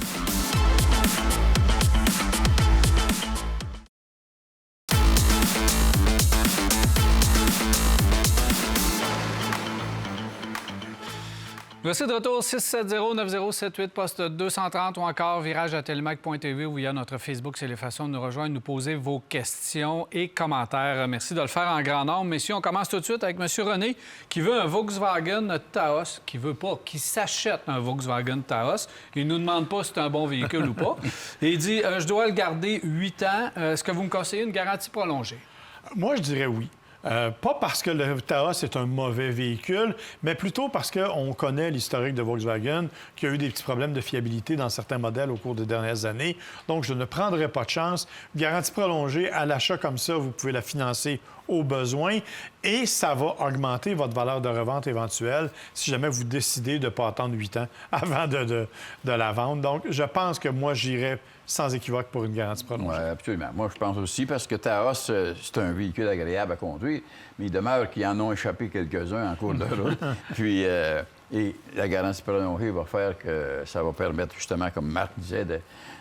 Voici de retour 670-9078, poste 230 ou encore virage à telemac.tv ou via notre Facebook. C'est les façons de nous rejoindre, nous poser vos questions et commentaires. Merci de le faire en grand nombre. Messieurs, on commence tout de suite avec M. René qui veut un Volkswagen Taos, qui s'achète un Volkswagen Taos. Il ne nous demande pas si c'est un bon véhicule ou pas. Et il dit, je dois le garder 8 ans. Est-ce que vous me conseillez une garantie prolongée? Moi, je dirais oui. Pas parce que le Taos est un mauvais véhicule, mais plutôt parce qu'on connaît l'historique de Volkswagen, qui a eu des petits problèmes de fiabilité dans certains modèles au cours des dernières années. Donc, je ne prendrai pas de chance. Garantie prolongée, à l'achat comme ça, vous pouvez la financer au besoin et ça va augmenter votre valeur de revente éventuelle si jamais vous décidez de ne pas attendre 8 ans avant de la vendre. Donc, je pense que moi, j'irais sans équivoque pour une garantie prolongée. Oui, absolument. Moi, je pense aussi, parce que Taos, c'est un véhicule agréable à conduire, mais il demeure qu'ils en ont échappé quelques-uns en cours de route. Puis, et la garantie prolongée va faire que ça va permettre, justement, comme Marc disait,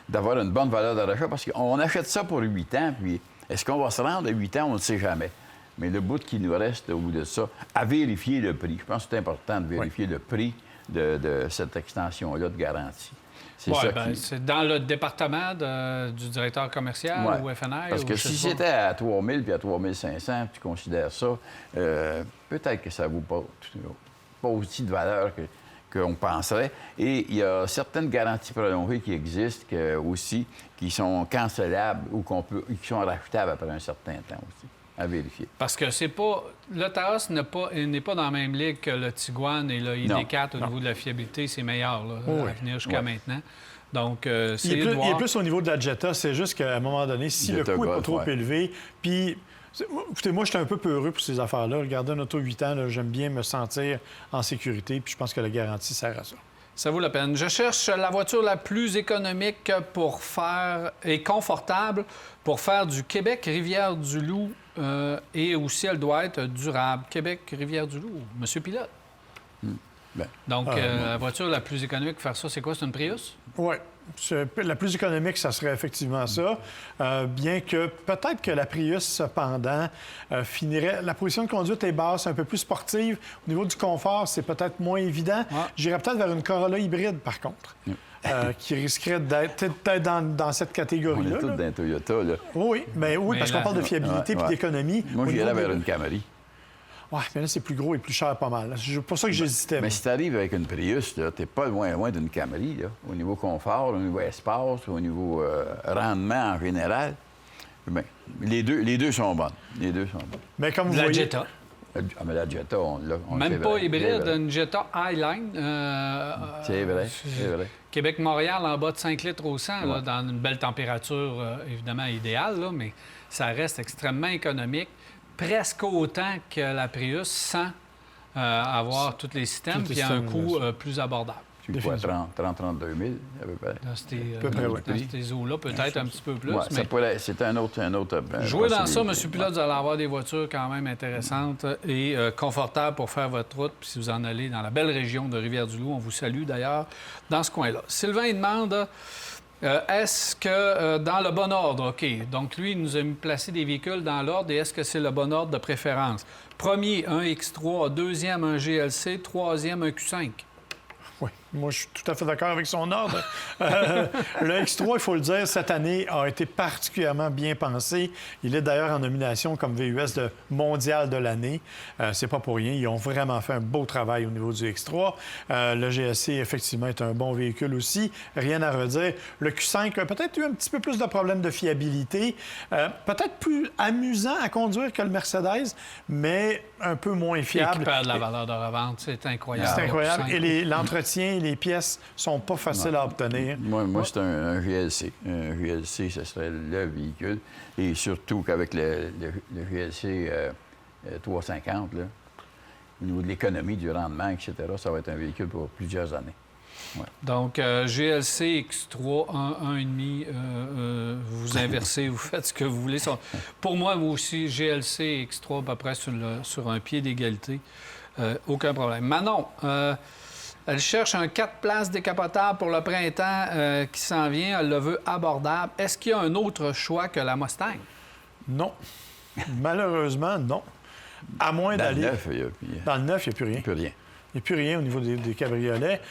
d'avoir une bonne valeur de rachat, parce qu'on achète ça pour 8 ans, puis est-ce qu'on va se rendre à 8 ans? On ne le sait jamais. Mais le bout qui nous reste au bout de ça, à vérifier le prix. Je pense que c'est important de vérifier le prix de cette extension-là de garantie. C'est c'est dans le département du directeur commercial ou FNR? Parce que si c'était à 3 000 puis à 3 500, tu considères ça, peut-être que ça ne vaut pas aussi de valeur qu'on penserait. Et il y a certaines garanties prolongées qui existent aussi, qui sont cancellables ou qui sont rachetables après un certain temps aussi. À vérifier. Parce que c'est pas... Le Taos n'est pas dans la même ligue que le Tiguan et le ID4 au niveau de la fiabilité. C'est meilleur là, à venir jusqu'à maintenant. Donc, il est plus au niveau de la Jetta. C'est juste qu'à un moment donné, si le coût n'est pas trop élevé, puis Écoutez, moi, je suis un peu peureux pour ces affaires-là. Regarder un auto 8 ans, là, j'aime bien me sentir en sécurité, puis je pense que la garantie sert à ça. Ça vaut la peine. Je cherche la voiture la plus économique pour faire et confortable pour faire du Québec-Rivière-du-Loup et aussi elle doit être durable. Québec-Rivière-du-Loup, Monsieur Pilote. Donc, la voiture la plus économique pour faire ça, c'est quoi? C'est une Prius? Oui. La plus économique, ça serait effectivement ça. Bien que peut-être que la Prius, cependant, finirait... La position de conduite est basse, un peu plus sportive. Au niveau du confort, c'est peut-être moins évident. Ouais. J'irais peut-être vers une Corolla hybride, par contre, qui risquerait d'être peut-être dans cette catégorie-là. On est tous dans un Toyota, là. Oui, parce qu'on parle de fiabilité puis d'économie. Moi, j'irais vers une Camry. Oui, mais là, c'est plus gros et plus cher pas mal. C'est pour ça que j'hésitais. Mais si tu arrives avec une Prius, tu n'es pas loin d'une Camry, là, au niveau confort, au niveau espace, au niveau rendement en général. Bien, les deux sont bonnes. Les deux sont bonnes. Mais comme vous La voyez... Jetta. Ah, mais la Jetta, on Même pas hybride, une Jetta Highline. C'est vrai, c'est vrai. Québec-Montréal en bas de 5 litres au 100, là, dans une belle température, évidemment idéale, là, mais ça reste extrêmement économique. Presque autant que la Prius sans avoir tous les systèmes, puis à un coût plus abordable. Tu quoi, 30-32 000 à peu près. Dans ces eaux-là, peut-être un petit peu plus. Ouais, mais... c'est un autre Jouez dans ça, M. Pilote, vous allez avoir des voitures quand même intéressantes et confortables pour faire votre route. Puis si vous en allez dans la belle région de Rivière-du-Loup, on vous salue d'ailleurs dans ce coin-là. Sylvain, il demande... est-ce que dans le bon ordre, OK, donc lui, il nous a placé des véhicules dans l'ordre et est-ce que c'est le bon ordre de préférence? Premier, un X3, deuxième, un GLC, troisième, un Q5. Oui, moi, je suis tout à fait d'accord avec son ordre. Le X3, il faut le dire, cette année a été particulièrement bien pensé. Il est d'ailleurs en nomination comme VUS de mondial de l'année. C'est pas pour rien. Ils ont vraiment fait un beau travail au niveau du X3. Le GLC, effectivement, est un bon véhicule aussi. Rien à redire. Le Q5 a peut-être eu un petit peu plus de problèmes de fiabilité. Peut-être plus amusant à conduire que le Mercedes, mais un peu moins fiable. Et qui perd de la valeur de revente. C'est incroyable. C'est incroyable. Et l'entretien, les pièces sont pas faciles à obtenir. Moi c'est un GLC. Un GLC, ce serait le véhicule. Et surtout qu'avec le GLC 350, là, au niveau de l'économie, du rendement, etc., ça va être un véhicule pour plusieurs années. Ouais. Donc, GLC X3, 1,5, vous inversez, vous faites ce que vous voulez. Pour moi, vous aussi, GLC X3, à peu près sur un pied d'égalité. Aucun problème. Manon, elle cherche un 4 places décapotable pour le printemps qui s'en vient. Elle le veut abordable. Est-ce qu'il y a un autre choix que la Mustang? Non. Malheureusement, non. À moins d'aller... Dans le neuf, il n'y a plus rien. Plus rien. Il n'y a plus rien au niveau des cabriolets.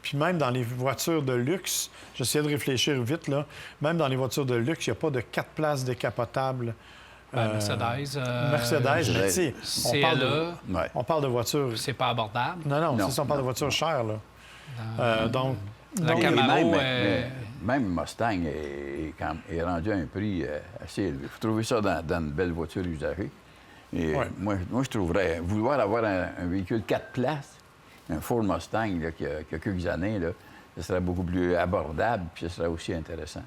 Puis même dans les voitures de luxe, j'essayais de réfléchir vite, là, même dans les voitures de luxe, il n'y a pas de 4 places décapotables. Mercedes. Mercedes, on parle de voitures... C'est pas abordable. Non, c'est ça, on parle de voitures chères, là. Donc... La Camaro même Mustang est rendu à un prix assez élevé. Il faut trouver ça dans une belle voiture usagée. Et moi, je trouverais... Vouloir avoir un véhicule 4 places, un Ford Mustang là, qui a quelques années, là, ce serait beaucoup plus abordable, puis ce serait aussi intéressant.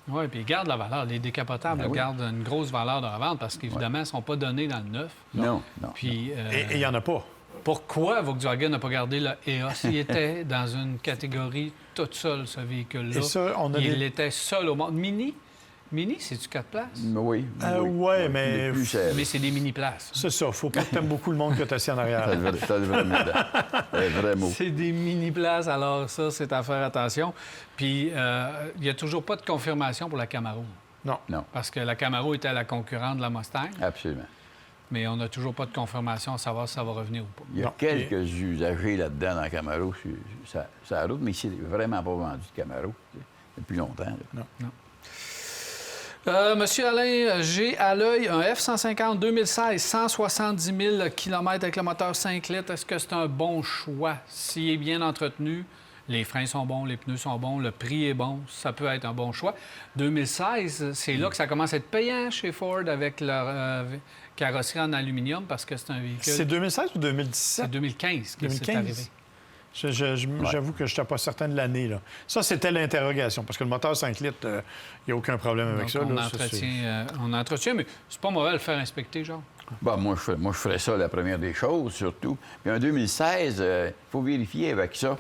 Oui, puis ils gardent la valeur. Les décapotables gardent une grosse valeur de revente parce qu'évidemment, ils ne sont pas donnés dans le neuf. Non. Puis, et il n'y en a pas. Pourquoi Volkswagen n'a pas gardé le EOS? Il était dans une catégorie toute seule, ce véhicule-là. Et ça, il était seul au monde. Mini, c'est-tu 4 places? Oui. Mais... Mais c'est des mini-places. C'est ça. Faut pas que tu aimes beaucoup le monde que tu as assis en arrière. T'as le vrai mot. C'est des mini-places, alors ça, c'est à faire attention. Puis, il n'y a toujours pas de confirmation pour la Camaro. Non. Parce que la Camaro était la concurrente de la Mustang. Absolument. Mais on n'a toujours pas de confirmation à savoir si ça va revenir ou pas. Il y a quelques usagers là-dedans dans la Camaro, ça route, mais c'est vraiment pas vendu de Camaro depuis longtemps. Là. Non. Monsieur Alain, j'ai à l'œil un F-150 2016, 170 000 km avec le moteur 5 litres. Est-ce que c'est un bon choix? S'il est bien entretenu, les freins sont bons, les pneus sont bons, le prix est bon, ça peut être un bon choix. 2016, c'est là que ça commence à être payant chez Ford avec leur carrosserie en aluminium parce que c'est un véhicule... C'est 2016 ou 2017? C'est 2015 que c'est arrivé. J'avoue que je n'étais pas certain de l'année. Là. Ça, c'était l'interrogation, parce que le moteur 5 litres, il n'y a aucun problème avec ça. On entretient, mais c'est pas mauvais de le faire inspecter, genre. Bon, moi, je ferais ça la première des choses, surtout. Puis en 2016, il faut vérifier avec ça.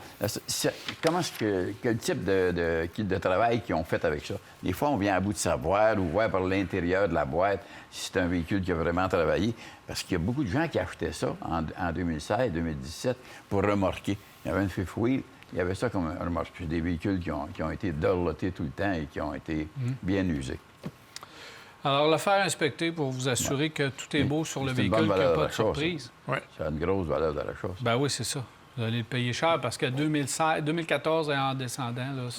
Quel type de travail qu'ils ont fait avec ça. Des fois, on vient à bout de savoir ou voir par l'intérieur de la boîte si c'est un véhicule qui a vraiment travaillé. Parce qu'il y a beaucoup de gens qui achetaient ça en 2016, 2017 pour remorquer. Il y avait une fifth wheel. Il y avait ça comme un remorque. C'est des véhicules qui ont été dorlotés tout le temps et qui ont été bien usés. Alors, le faire inspecter pour vous assurer que tout est beau sur le véhicule, qu'il n'y a pas de surprise. Oui. Ça a une grosse valeur d'achat. Ben oui, c'est ça. Vous allez le payer cher parce que 2014 et en descendant, là,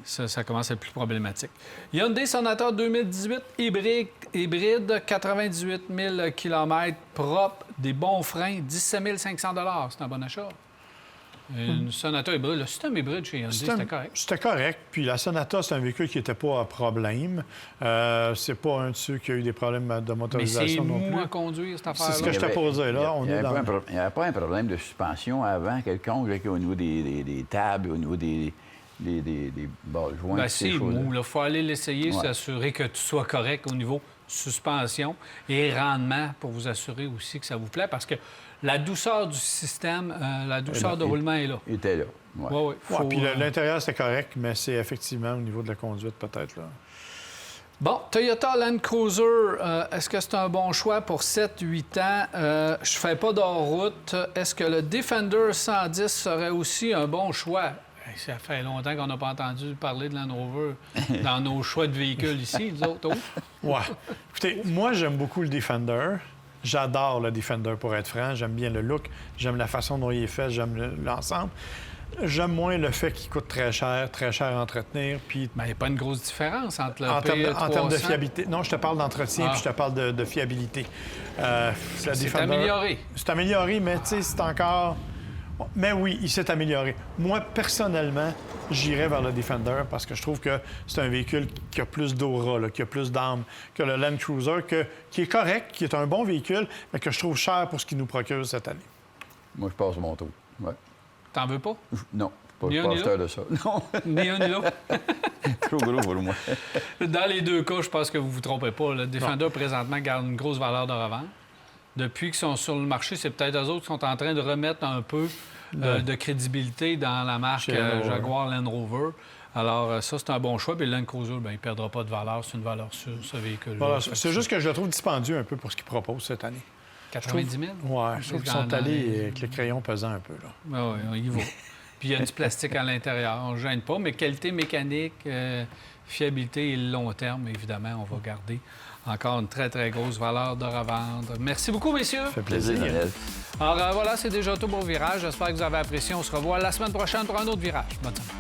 ça commence à être plus problématique. Hyundai Sonata 2018 hybride 98 000 km, propre, des bons freins, 17 500 $. C'est un bon achat. Une Sonata hybride. Le système hybride chez Hyundai, c'était correct. C'était correct. Puis la Sonata, c'est un véhicule qui n'était pas à problème. C'est pas un de ceux qui a eu des problèmes de motorisation non plus. Mais c'est mou à conduire, cette affaire-là. C'est ce que j'étais pour dire. Là, il n'y avait pas un problème de suspension avant, quelconque, au niveau des tables, au niveau des balles joints. Ben, c'est mou. Il faut aller l'essayer, s'assurer que tout soit correct au niveau suspension et rendement pour vous assurer aussi que ça vous plaît. Parce que la douceur du système, la douceur de roulement est là. Il était là. Oui. Puis l'intérieur, c'était correct, mais c'est effectivement au niveau de la conduite, peut-être. Là. Bon, Toyota Land Cruiser, est-ce que c'est un bon choix pour 7-8 ans? Je fais pas d'hors-route. Est-ce que le Defender 110 serait aussi un bon choix? Ça fait longtemps qu'on n'a pas entendu parler de Land Rover dans nos choix de véhicules ici, nous autres. Oui. Écoutez, moi, j'aime beaucoup le Defender. J'adore le Defender, pour être franc. J'aime bien le look. J'aime la façon dont il est fait. J'aime l'ensemble. J'aime moins le fait qu'il coûte très cher à entretenir. Puis... Mais il n'y a pas une grosse différence entre le en termes de fiabilité. Non, je te parle d'entretien puis je te parle de fiabilité. C'est amélioré. C'est amélioré, mais tu sais, c'est encore... Mais oui, il s'est amélioré. Moi, personnellement, j'irais vers le Defender parce que je trouve que c'est un véhicule qui a plus d'aura, qui a plus d'âme que le Land Cruiser, qui est correct, qui est un bon véhicule, mais que je trouve cher pour ce qu'il nous procure cette année. Moi, je passe mon tour. Ouais. T'en veux pas? Non. Pas pasteur de ça. Non. Ni un ni l'autre. Trop gros pour moi. Dans les deux cas, je pense que vous ne vous trompez pas. Le Defender, présentement, garde une grosse valeur de revente. Depuis qu'ils sont sur le marché, c'est peut-être eux autres qui sont en train de remettre un peu de crédibilité dans la marque Jaguar Land Rover. Alors, ça, c'est un bon choix. Puis le Land Cruiser, bien, il ne perdra pas de valeur. C'est une valeur sûre, ce véhicule-là. Voilà, c'est juste que je le trouve dispendieux un peu pour ce qu'il propose cette année. 90 000? Oui, je trouve qu'ils sont allés avec le crayon pesant un peu. Oui, on y va. Puis il y a du plastique à l'intérieur. On ne gêne pas, mais qualité mécanique, fiabilité et long terme, évidemment, on va garder encore une très, très grosse valeur de revendre. Merci beaucoup, messieurs. Ça fait plaisir, Daniel. Alors voilà, c'est déjà tout pour Virage. J'espère que vous avez apprécié. On se revoit la semaine prochaine pour un autre Virage. Bonne semaine.